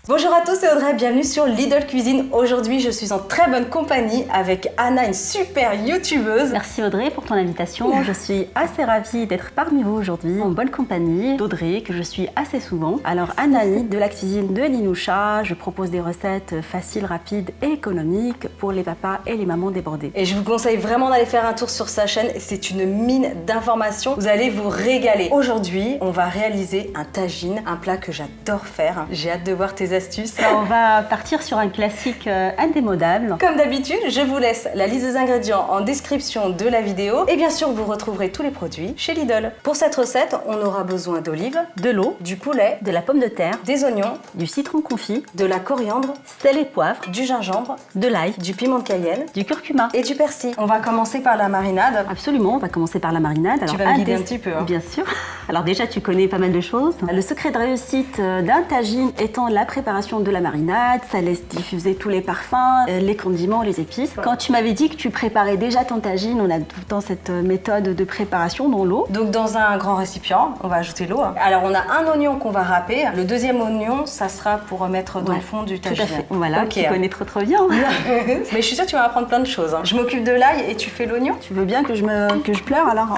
Bonjour à tous, c'est Audrey, bienvenue sur Lidl Cuisine. Aujourd'hui, je suis en très bonne compagnie avec Anna, une super youtubeuse. Merci Audrey pour ton invitation. Je suis assez ravie d'être parmi vous aujourd'hui en bonne compagnie d'Audrey, que je suis assez souvent. Alors Anaï de la cuisine de Linoucha, je propose des recettes faciles, rapides et économiques pour les papas et les mamans débordés. Et je vous conseille vraiment d'aller faire un tour sur sa chaîne, c'est une mine d'informations, vous allez vous régaler. Aujourd'hui, on va réaliser un tagine, un plat que j'adore faire. J'ai hâte de voir tes astuces. Alors, on va partir sur un classique indémodable. Comme d'habitude, je vous laisse la liste des ingrédients en description de la vidéo et bien sûr, vous retrouverez tous les produits chez Lidl. Pour cette recette, on aura besoin d'olives, De l'eau, du poulet, de la pomme de terre, des oignons, du citron confit, de la coriandre, sel et poivre, du gingembre, de l'ail, du piment de Cayenne du curcuma. et du persil. On va commencer par la marinade. Absolument, on va commencer par la marinade. Tu vas me guider un petit peu, hein. Bien sûr. Alors déjà, tu connais pas mal de choses. Le secret de réussite d'un tagine étant la préparation de la marinade, ça laisse diffuser tous les parfums, les condiments, les épices. Quand tu m'avais dit que tu préparais déjà ton tagine, on a tout le temps cette méthode de préparation dans l'eau. Donc dans un grand récipient, on va ajouter l'eau. Alors on a un oignon qu'on va râper. Le deuxième oignon, ça sera pour mettre dans le fond du tagine. Tout à fait. Voilà, Ok. tu connais trop bien. Mais je suis sûre que tu vas apprendre plein de choses. Je m'occupe de l'ail et tu fais l'oignon. Tu veux bien que je pleure alors?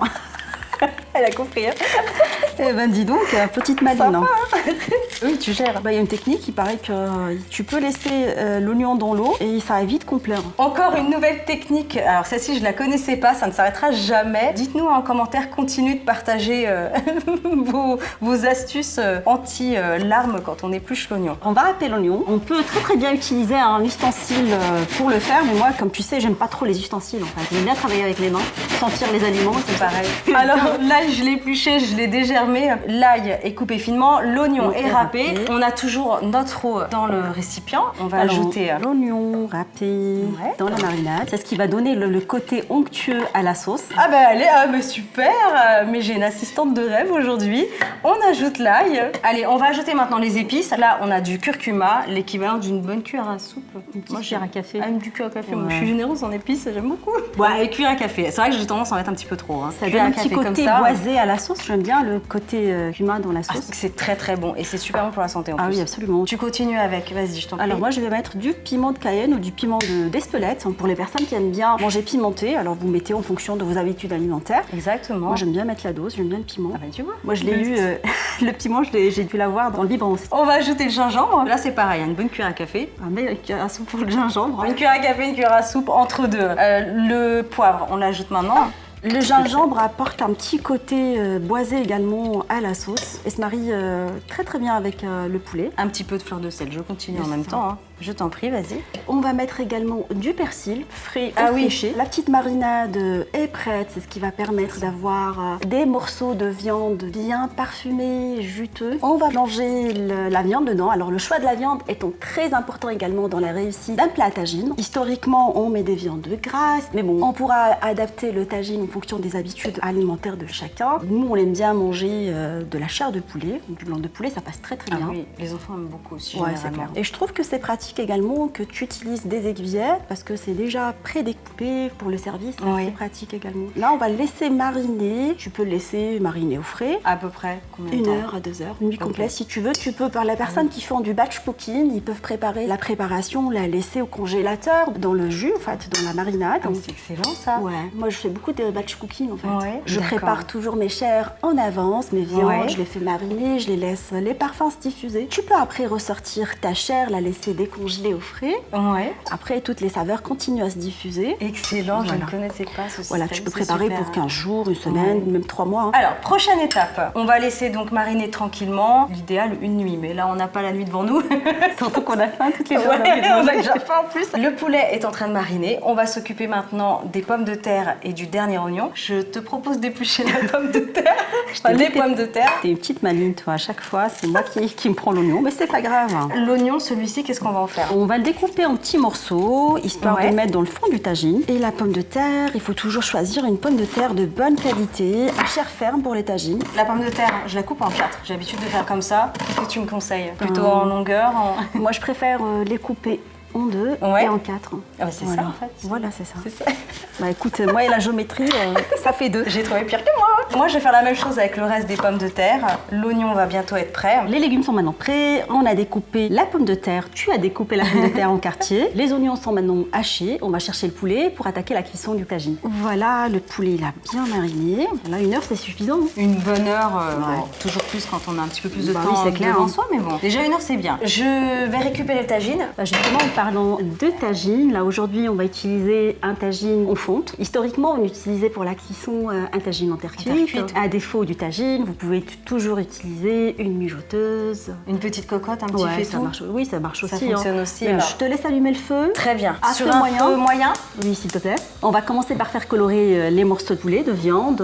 Elle a compris. Hein. Eh ben dis donc, petite maline. Sympa, Hein. Oui, tu gères. Il y a une technique, il paraît que tu peux laisser l'oignon dans l'eau et ça évite qu'on pleure. Encore une nouvelle technique. Alors celle-ci, je la connaissais pas, ça ne s'arrêtera jamais. Dites-nous en commentaire, continuez de partager vos astuces anti-larmes quand on épluche l'oignon. On va râper l'oignon. On peut très bien utiliser un ustensile pour le faire, mais moi, comme tu sais, j'aime pas trop les ustensiles en fait. J'aime bien travailler avec les mains, sentir les aliments, c'est pareil. Alors l'ail, je l'ai épluché, je l'ai dégermé. L'ail est coupé finement, l'oignon est râpé. On a toujours notre eau dans le récipient. On va ajouter l'oignon râpé dans la marinade. C'est ce qui va donner le côté onctueux à la sauce. Ah bah allez, mais super. Mais j'ai une assistante de rêve aujourd'hui. On ajoute l'ail. Allez, on va ajouter maintenant les épices. Là, on a du curcuma, l'équivalent d'une bonne cuillère à soupe. Moi, je dirais un café. Ah, du cuillère à café. Moi, je suis généreuse en épices, j'aime beaucoup. Ouais, cuillère à café. C'est vrai que j'ai tendance à en mettre un petit peu trop. Hein. Ça donne un petit côté boisé à la sauce. J'aime bien le côté cumin dans la sauce. C'est très très bon et c'est super bon pour la santé en plus. Ah oui, absolument. Tu continues avec, vas-y, je t'en prie. Alors moi, je vais mettre du piment de Cayenne ou du piment d'Espelette pour les personnes qui aiment bien manger pimenté. Alors vous mettez en fonction de vos habitudes alimentaires. Exactement. Moi, j'aime bien mettre la dose, j'aime bien le piment. Ah bah tu vois. Moi, je l'ai eu, le piment, j'ai dû l'avoir dans le biberon aussi. On va ajouter le gingembre. Là, c'est pareil, une bonne cuillère à café. Ah, mais une cuillère à soupe pour le gingembre. Une cuillère à café, une cuillère à soupe, entre deux. Le poivre, on l'ajoute maintenant. Le gingembre apporte un petit côté boisé également à la sauce et se marie très très bien avec le poulet. Un petit peu de fleur de sel, je continue en même temps. Hein. Je t'en prie, vas-y. On va mettre également du persil frais ou séché. La petite marinade est prête, c'est ce qui va permettre d'avoir des morceaux de viande bien parfumés, juteux. On va plonger la viande dedans. Alors le choix de la viande étant très important également dans la réussite d'un plat à tagine. Historiquement, on met des viandes grasses, mais bon, on pourra adapter le tagine en fonction des habitudes alimentaires de chacun. Nous, on aime bien manger de la chair de poulet, du blanc de poulet, ça passe très bien. Oui, les enfants aiment beaucoup aussi, ouais, c'est clair. Et je trouve que c'est pratique également que tu utilises des aiguillettes parce que c'est déjà prédécoupé pour le service, c'est pratique également. Là, on va le laisser mariner. Tu peux le laisser mariner au frais. À peu près combien de temps? 1 heure à 2 heures, une nuit complète si tu veux. Tu peux, par les personnes qui font du batch cooking, ils peuvent préparer la préparation, la laisser au congélateur, dans le jus, en fait, dans la marinade. C'est excellent ça. Ouais, moi je fais beaucoup de batch cooking en fait. Ouais, je prépare toujours mes chairs en avance, mes viandes, je les fais mariner, je les laisse les parfums se diffuser. Tu peux après ressortir ta chair, la laisser décongeler au frais. Ouais. Après, toutes les saveurs continuent à se diffuser. Excellent, je ne connaissais pas ce système. Voilà, tu peux préparer pour 15 jours, une semaine, même 3 mois. Hein. Alors, prochaine étape, on va laisser donc mariner tranquillement. L'idéal, une nuit, mais là, on n'a pas la nuit devant nous. Surtout qu'on a faim toutes les jours. On a déjà faim en plus. Le poulet est en train de mariner. On va s'occuper maintenant des pommes de terre et du dernier oignon. Je te propose d'éplucher la pomme de terre. Les pommes de terre. T'es une petite maligne, toi. À chaque fois, c'est moi qui me prends l'oignon, mais c'est pas grave. L'oignon, celui-ci, qu'est-ce qu'on va en faire? On va le découper en petits morceaux, histoire de le mettre dans le fond du tagine. Et la pomme de terre, il faut toujours choisir une pomme de terre de bonne qualité, à chair ferme pour les tagines. La pomme de terre, je la coupe en 4. J'ai l'habitude de faire comme ça. Qu'est-ce que tu me conseilles? Plutôt en longueur Moi, je préfère les couper en 2 et en 4. Ah bah c'est ça en fait. Voilà, c'est ça. C'est ça. Bah écoute, moi et la géométrie, ça fait 2. J'ai trouvé pire que moi. Moi, je vais faire la même chose avec le reste des pommes de terre. L'oignon va bientôt être prêt. Les légumes sont maintenant prêts. On a découpé la pomme de terre. Tu as découpé la pomme de terre en quartier. Les oignons sont maintenant hachés. On va chercher le poulet pour attaquer la cuisson du tagine. Voilà, le poulet il a bien mariné. Là, 1 heure, c'est suffisant. Une bonne heure, Ouais. bon, toujours plus quand on a un petit peu plus de Bah temps oui, c'est clair, devant hein. soi, mais bon. Déjà 1 heure, c'est bien. Je vais récupérer le tagine. Justement, en parlant de tagine, là aujourd'hui, on va utiliser un tagine en fonte. Historiquement, on utilisait pour la cuisson un tagine en terre cuite. À défaut du tagine, vous pouvez toujours utiliser une mijoteuse. Une petite cocotte, un petit Ouais, faitout. ça marche. Oui, ça marche Ça aussi. fonctionne aussi, Mais alors. je te laisse allumer le feu. Très bien. À Sur feu un moyen. feu moyen. Oui, s'il te plaît. On va commencer par faire colorer les morceaux de poulet, de viande.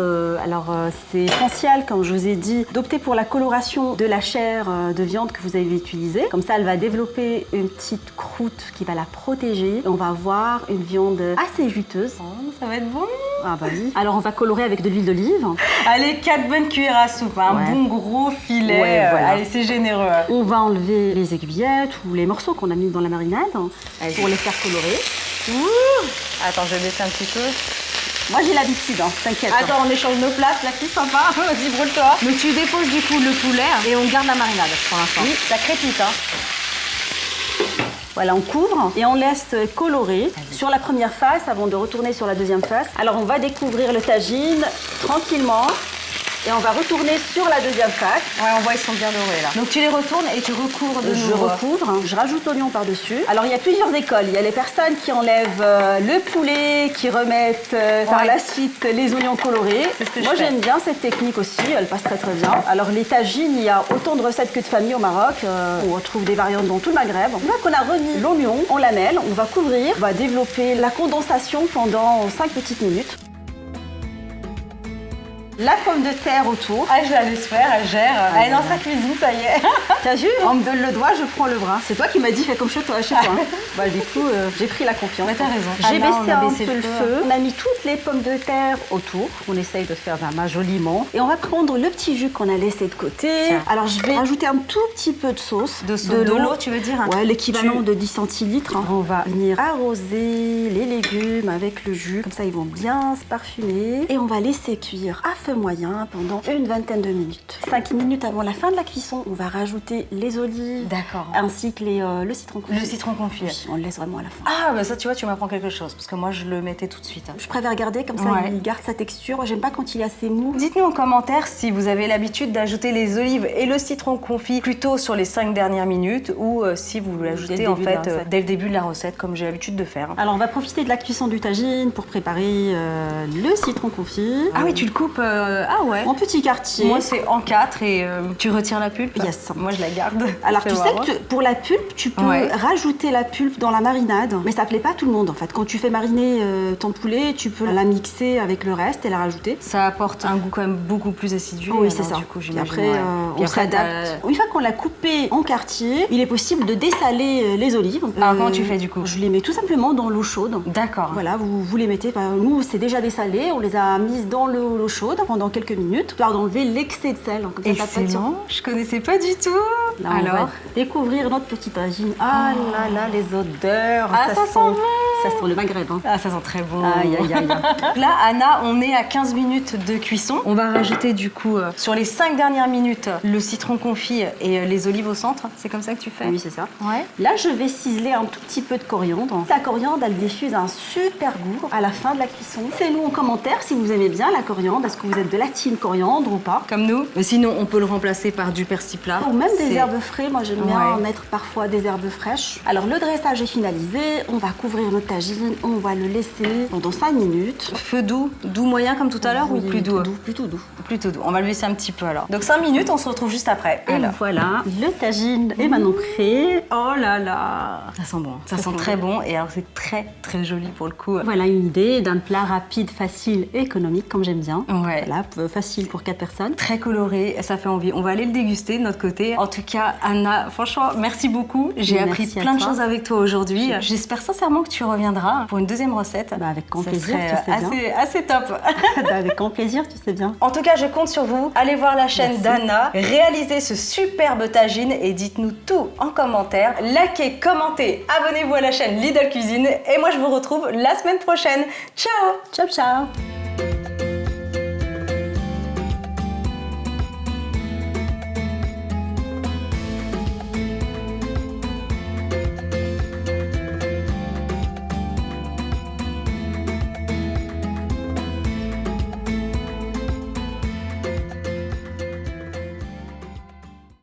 C'est essentiel, comme je vous ai dit, d'opter pour la coloration de la chair de viande que vous avez utilisée. Comme ça, elle va développer une petite croûte qui va la protéger. On va avoir une viande assez juteuse. Oh, ça va être bon. Ah bah oui. Alors, on va colorer avec de l'huile d'olive. Allez, 4 bonnes cuillères à soupe. Un Ouais. bon gros filet. Ouais, voilà. Allez, c'est généreux. On va enlever les aiguillettes ou les morceaux qu'on a mis dans la marinade Allez. pour les faire colorer. Attends, je vais baisser un petit peu. Moi, j'ai l'habitude, t'inquiète. Attends, on échange nos places, la fille sympa. Vas-y, brûle-toi. Mais tu déposes du coup le poulet et on garde la marinade pour l'instant. Oui. Ça crépite, hein. Voilà, on couvre et on laisse colorer sur la première face avant de retourner sur la deuxième face. Alors, on va découvrir le tagine tranquillement et on va retourner sur la deuxième face. Ouais, on voit, ils sont bien dorés là. Donc tu les retournes et tu recouvres de Je nouveau. recouvre, je rajoute l'oignon par-dessus. Alors, il y a plusieurs écoles. Il y a les personnes qui enlèvent le poulet, qui remettent par Ouais. la suite les oignons colorés. C'est ce que je Moi, fais. j'aime bien cette technique aussi. Elle passe très très bien. Alors, les tagines, il y a autant de recettes que de familles au Maroc. On retrouve des variantes dans tout le Maghreb. Une fois qu'on a remis l'oignon en lamelles, on va couvrir, on va développer la condensation pendant 5 petites minutes. La pomme de terre autour. Ah, je la laisse faire, elle gère. Elle est dans sa cuisine, ça y est. T'as vu? On me donne le doigt, je prends le bras. C'est toi qui m'as dit fais comme chez toi. Hein. Bah, du coup, j'ai pris la confiance. Mais t'as raison. J'ai Ah, là, on baissé a un baissé peu le le feu. feu. On a mis toutes les pommes de terre autour. On essaye de faire un joliment. Et on va prendre le petit jus qu'on a laissé de côté. Tiens. Alors, je vais rajouter un tout petit peu de sauce. De l'eau, tu veux dire? Ouais, l'équivalent Tu- de 10 centilitres. On va venir arroser les légumes avec le jus. Comme ça, ils vont bien se parfumer. Et on va laisser cuire à feu moyen pendant une vingtaine de minutes. 5 minutes avant la fin de la cuisson, on va rajouter les olives. D'accord. Ainsi que le citron confit. Le citron confit. Oui, on le laisse vraiment à la fin. Ah, bah ça, tu vois, tu m'apprends quelque chose. Parce que moi, je le mettais tout de suite. Je préfère garder comme ça, Ouais. il garde sa texture. J'aime pas quand il est assez mou. Dites-nous en commentaire si vous avez l'habitude d'ajouter les olives et le citron confit plutôt sur les 5 dernières minutes ou si vous l'ajoutez Dès le en début de la fait recette. dès le début de la recette comme j'ai l'habitude de faire. Alors on va profiter de la cuisson du tagine pour préparer le citron confit. Ah oui, tu le coupes ah ouais. En petits quartiers. Moi c'est en 4 et tu retires la pulpe. Yes. Moi je la garde. Alors Fais tu voir. sais que pour la pulpe, tu peux Ouais. rajouter la pulpe dans la marinade, mais ça plaît pas à tout le monde en fait. Quand tu fais mariner ton poulet, tu peux la mixer avec le reste et la rajouter. Ça apporte un goût quand même beaucoup plus acidulé. Oui, c'est alors, ça. Du coup, Puis j'imagine. après, ouais. Puis on après, s'adapte. Une fois qu'on l'a coupé en quartier, il est possible de dessaler les olives. Alors, comment tu fais, du coup? Je les mets tout simplement dans l'eau chaude. D'accord. Voilà, vous les mettez. Nous, c'est déjà dessalé. On les a mises dans l'eau chaude pendant quelques minutes, histoire d'enlever l'excès de sel. Comme ça, ça passe sur- Excellent. Je connaissais pas du tout. Là, on va alors. découvrir notre petite tagine. Ah là là, les odeurs. Ah, ça sent bon. Ça sent le Maghreb. Hein. Ah, ça sent très bon. Aïe, aïe, aïe. Donc là, Anna, on est à 15 minutes de cuisson. On va rajouter du coup, sur les 5 dernières minutes, le citron confit et les olives au centre. C'est comme ça que tu fais? Oui, c'est ça. Ouais. Là, je vais ciseler un tout petit peu de coriandre. La coriandre, elle diffuse un super goût à la fin de la cuisson. Laissez-nous en commentaire si vous aimez bien la coriandre. Est-ce que vous êtes de la team coriandre ou pas? Comme nous. Mais sinon, on peut le remplacer par du persil plat. Ou même des C'est- herbes frais. Moi, j'aime bien Ouais. mettre parfois des herbes fraîches. Alors, le dressage est finalisé. On va couvrir notre tagine. On va le laisser pendant 5 minutes. Feu doux, doux moyen comme tout à l'heure Oui, ou plus doux? Plutôt doux. Plutôt doux. On va le laisser un petit peu alors. Donc 5 minutes, on se retrouve juste après. Et Alors. voilà, le tagine est maintenant prêt. Oh là là! Ça sent bon. Ça sent sent très bon. bon et alors c'est très très joli pour le coup. Voilà une idée d'un plat rapide, facile et économique, comme j'aime bien. Ouais. Voilà, facile pour 4 personnes. Très coloré, ça fait envie. On va aller le déguster de notre côté. En tout cas, Anna, franchement, merci beaucoup. J'ai Merci appris à plein de toi. choses avec toi aujourd'hui. J'espère sincèrement que tu reviendras pour une deuxième recette. Bah, avec grand Ça plaisir, serait, tu sais bien. assez top. Bah, avec grand plaisir, tu sais bien. En tout cas, je compte sur vous. Allez voir la chaîne Merci. d'Anna, réalisez ce superbe tagine et dites-nous tout en commentaire. Likez, commentez, abonnez-vous à la chaîne Lidl Cuisine et moi je vous retrouve la semaine prochaine. Ciao! Ciao, ciao!